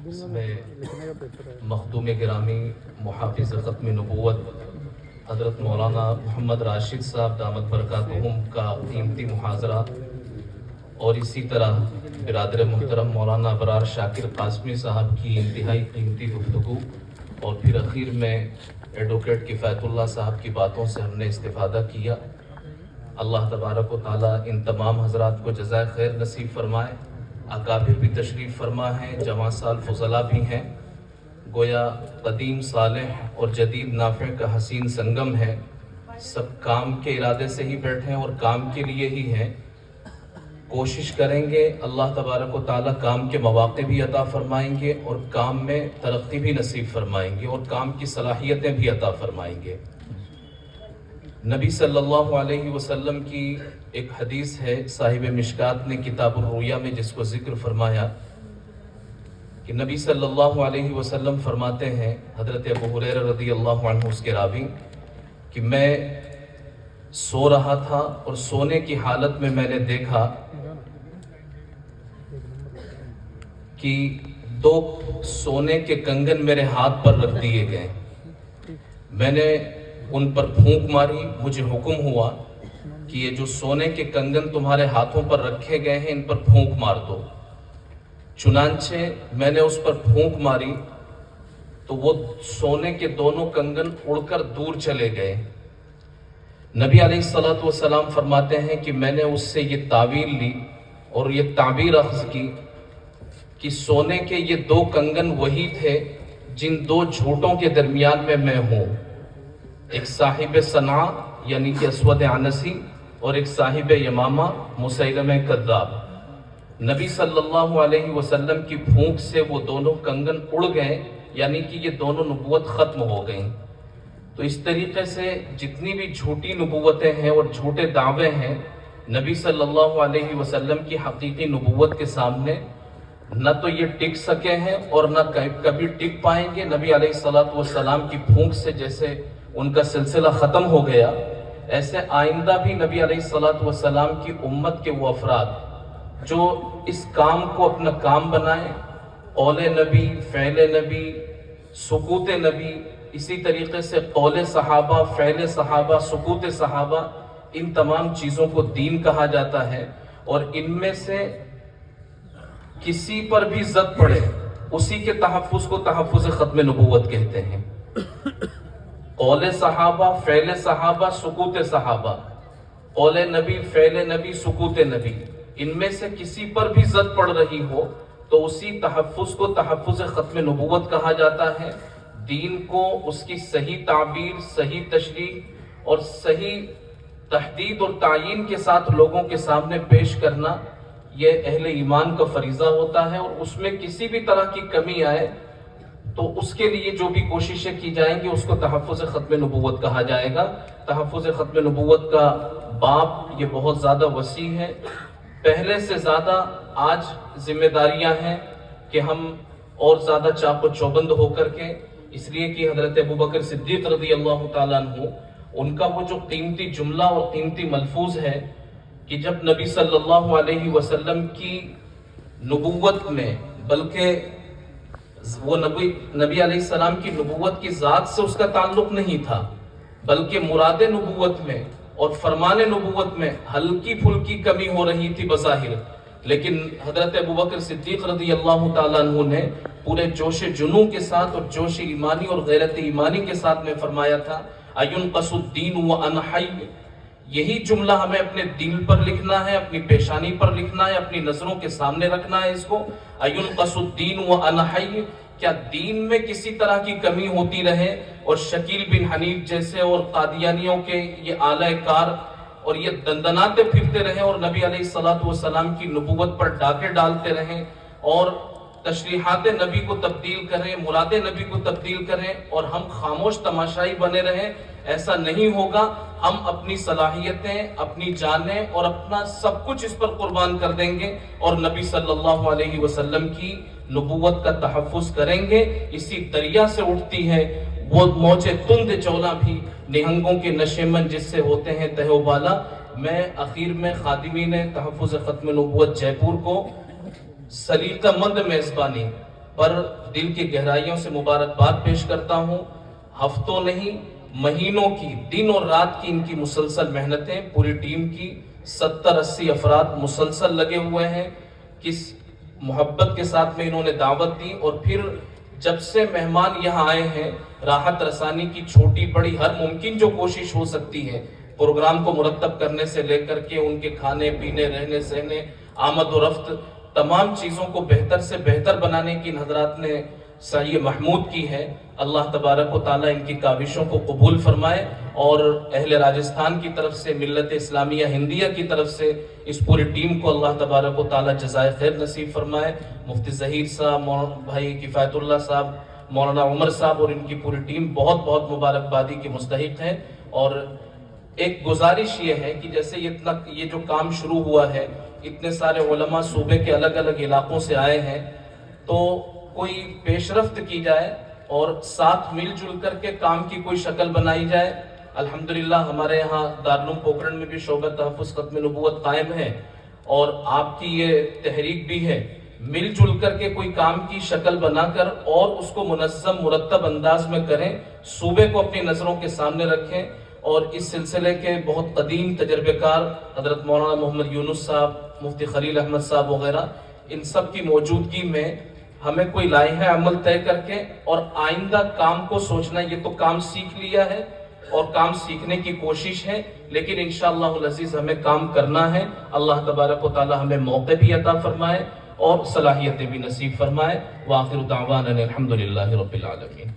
اس میں مخدوم گرامی محافظ ختم نبوت حضرت مولانا محمد راشد صاحب دامت برکاتہم کا قیمتی محاضرہ، اور اسی طرح برادر محترم مولانا ابرار شاکر قاسمی صاحب کی انتہائی قیمتی گفتگو، اور پھر اخیر میں ایڈوکیٹ کفایت اللہ صاحب کی باتوں سے ہم نے استفادہ کیا۔ اللہ تبارک و تعالیٰ ان تمام حضرات کو جزائے خیر نصیب فرمائے۔ اکابر بھی تشریف فرما ہیں، جوان سال فضلاء بھی ہیں، گویا قدیم صالح اور جدید نافع کا حسین سنگم ہے۔ سب کام کے ارادے سے ہی بیٹھے ہیں اور کام کے لیے ہی ہیں۔ کوشش کریں گے، اللہ تبارک و تعالیٰ کام کے مواقع بھی عطا فرمائیں گے، اور کام میں ترقی بھی نصیب فرمائیں گے، اور کام کی صلاحیتیں بھی عطا فرمائیں گے۔ نبی صلی اللہ علیہ وسلم کی ایک حدیث ہے، صاحب مشکات نے کتاب الرؤیا میں جس کو ذکر فرمایا کہ نبی صلی اللہ علیہ وسلم فرماتے ہیں، حضرت ابو ہریرہ رضی اللہ عنہ اس کے راوی، کہ میں سو رہا تھا اور سونے کی حالت میں نے دیکھا کہ دو سونے کے کنگن میرے ہاتھ پر رکھ دیے گئے۔ میں نے ان پر پھونک ماری، مجھے حکم ہوا کہ یہ جو سونے کے کنگن تمہارے ہاتھوں پر رکھے گئے ہیں ان پر پھونک مار دو۔ چنانچہ میں نے اس پر پھونک ماری تو وہ سونے کے دونوں کنگن اڑ کر دور چلے گئے۔ نبی علیہ السلام فرماتے ہیں کہ میں نے اس سے یہ تعویل لی اور یہ تعبیر اخذ کی کہ سونے کے یہ دو کنگن وہی تھے جن دو جھوٹوں کے درمیان میں ہوں، ایک صاحب صنعاء یعنی کہ اسود عنسی، اور ایک صاحب یمامہ مسیلمہ کذاب۔ نبی صلی اللہ علیہ وسلم کی پھونک سے وہ دونوں کنگن اڑ گئے، یعنی کہ یہ دونوں نبوت ختم ہو گئیں۔ تو اس طریقے سے جتنی بھی جھوٹی نبوتیں ہیں اور جھوٹے دعوے ہیں، نبی صلی اللہ علیہ وسلم کی حقیقی نبوت کے سامنے نہ تو یہ ٹک سکے ہیں اور نہ کبھی ٹک پائیں گے۔ نبی علیہ السلام کی پھونک سے جیسے ان کا سلسلہ ختم ہو گیا، ایسے آئندہ بھی نبی علیہ السلام کی امت کے وہ افراد جو اس کام کو اپنا کام بنائیں، قول نبی، فعل نبی، سکوت نبی، اسی طریقے سے قول صحابہ، فعل صحابہ، سکوت صحابہ، ان تمام چیزوں کو دین کہا جاتا ہے، اور ان میں سے کسی پر بھی زد پڑے اسی کے تحفظ کو تحفظ ختم نبوت کہتے ہیں۔ قول صحابہ، فعل صحابہ، سکوت صحابہ، قول نبی، فعل نبی، سکوت نبی، ان میں سے کسی پر بھی زد پڑ رہی ہو تو اسی تحفظ کو تحفظ ختم نبوت کہا جاتا ہے۔ دین کو اس کی صحیح تعبیر، صحیح تشریح اور صحیح تحدید اور تعیین کے ساتھ لوگوں کے سامنے پیش کرنا، یہ اہل ایمان کا فریضہ ہوتا ہے، اور اس میں کسی بھی طرح کی کمی آئے تو اس کے لیے جو بھی کوششیں کی جائیں گی اس کو تحفظ ختم نبوت کہا جائے گا۔ تحفظ ختم نبوت کا باب یہ بہت زیادہ وسیع ہے۔ پہلے سے زیادہ آج ذمہ داریاں ہیں کہ ہم اور زیادہ چاق و چوبند ہو کر کے، اس لیے کہ حضرت ابوبکر صدیق رضی اللہ تعالیٰ عنہ، ان کا وہ جو قیمتی جملہ اور قیمتی ملفوظ ہے کہ جب نبی صلی اللہ علیہ وسلم کی نبوت میں، بلکہ وہ نبی علیہ السلام کی نبوت کی ذات سے اس کا تعلق نہیں تھا، بلکہ مراد نبوت میں اور فرمان نبوت میں ہلکی پھلکی کمی ہو رہی تھی بظاہر، لیکن حضرت ابوبکر صدیق رضی اللہ تعالیٰ عنہ نے پورے جوش جنوں کے ساتھ اور جوش ایمانی اور غیرت ایمانی کے ساتھ میں فرمایا تھا، اَيُنْقَصُ الدِّينُ وَأَنَا حَيٌّ۔ یہی جملہ ہمیں اپنے دل پر لکھنا ہے، اپنی پیشانی پر لکھنا ہے، اپنی نظروں کے سامنے رکھنا ہے اس کو۔ اَيُنْقَصُ الدِّينُ وَأَنَا حَيٌّ، کیا دین میں کسی طرح کی کمی ہوتی رہے اور شکیل بن حنیف جیسے اور قادیانیوں کے یہ آلہ کار اور یہ دندناتے پھرتے رہیں اور نبی علیہ السلام کی نبوت پر ڈاکے ڈالتے رہیں اور تشریحات نبی کو تبدیل کریں، مراد نبی کو تبدیل کریں، اور ہم خاموش تماشائی بنے رہیں؟ ایسا نہیں ہوگا۔ ہم اپنی صلاحیتیں، اپنی جانیں اور اپنا سب کچھ اس پر قربان کر دیں گے اور نبی صلی اللہ علیہ وسلم کی نبوت کا تحفظ کریں گے۔ اسی دریا سے اٹھتی ہے وہ موج تند چولا بھی، نہنگوں کے نشے من جس سے ہوتے ہیں تہ و بالا۔ میں اخیر میں خادمین تحفظ ختم نبوت جے پور کو سلیقہ مند میزبانی پر دل کی گہرائیوں سے مبارکباد پیش کرتا ہوں. ہفتوں نہیں مہینوں کی دن اور رات کی ان کی مسلسل محنتیں، پوری ٹیم کی 70-80 افراد مسلسل لگے ہوئے ہیں. کس محبت کے ساتھ میں انہوں نے دعوت دی، اور پھر جب سے مہمان یہاں آئے ہیں راحت رسانی کی چھوٹی بڑی ہر ممکن جو کوشش ہو سکتی ہے پروگرام کو مرتب کرنے سے لے کر کے ان کے کھانے پینے رہنے سہنے آمد و رفت تمام چیزوں کو بہتر سے بہتر بنانے کی ان حضرات نے سعی محمود کی ہے. اللہ تبارک و تعالیٰ ان کی کاوشوں کو قبول فرمائے، اور اہل راجستھان کی طرف سے ملت اسلامیہ ہندیہ کی طرف سے اس پوری ٹیم کو اللہ تبارک و تعالیٰ جزائے خیر نصیب فرمائے. مفتی ظہیر صاحب، بھائی کفایت اللہ صاحب، مولانا عمر صاحب اور ان کی پوری ٹیم بہت بہت مبارکبادی کے مستحق ہیں. اور ایک گزارش یہ ہے کہ جیسے یہ جو کام شروع ہوا ہے، اتنے سارے علماء صوبے کے الگ الگ علاقوں سے آئے ہیں، تو کوئی پیش رفت کی جائے اور ساتھ مل جل کر کے کام کی کوئی شکل بنائی جائے. الحمدللہ ہمارے یہاں دارالعلوم پوکھرن میں بھی شعبہ تحفظ ختم نبوت قائم ہے، اور آپ کی یہ تحریک بھی ہے. مل جل کر کے کوئی کام کی شکل بنا کر اور اس کو منظم مرتب انداز میں کریں، صوبے کو اپنی نظروں کے سامنے رکھیں. اور اس سلسلے کے بہت قدیم تجربہ کار حضرت مولانا محمد یونس صاحب، مفتی خلیل احمد صاحب وغیرہ، ان سب کی موجودگی میں ہمیں کوئی لائحہ عمل طے کر کے اور آئندہ کام کو سوچنا. یہ تو کام سیکھ لیا ہے اور کام سیکھنے کی کوشش ہے، لیکن انشاءاللہ العزیز ہمیں کام کرنا ہے. اللہ تبارک و تعالی ہمیں موقع بھی عطا فرمائے اور صلاحیتیں بھی نصیب فرمائے. وآخر دعوانا الحمدللہ رب العالمین.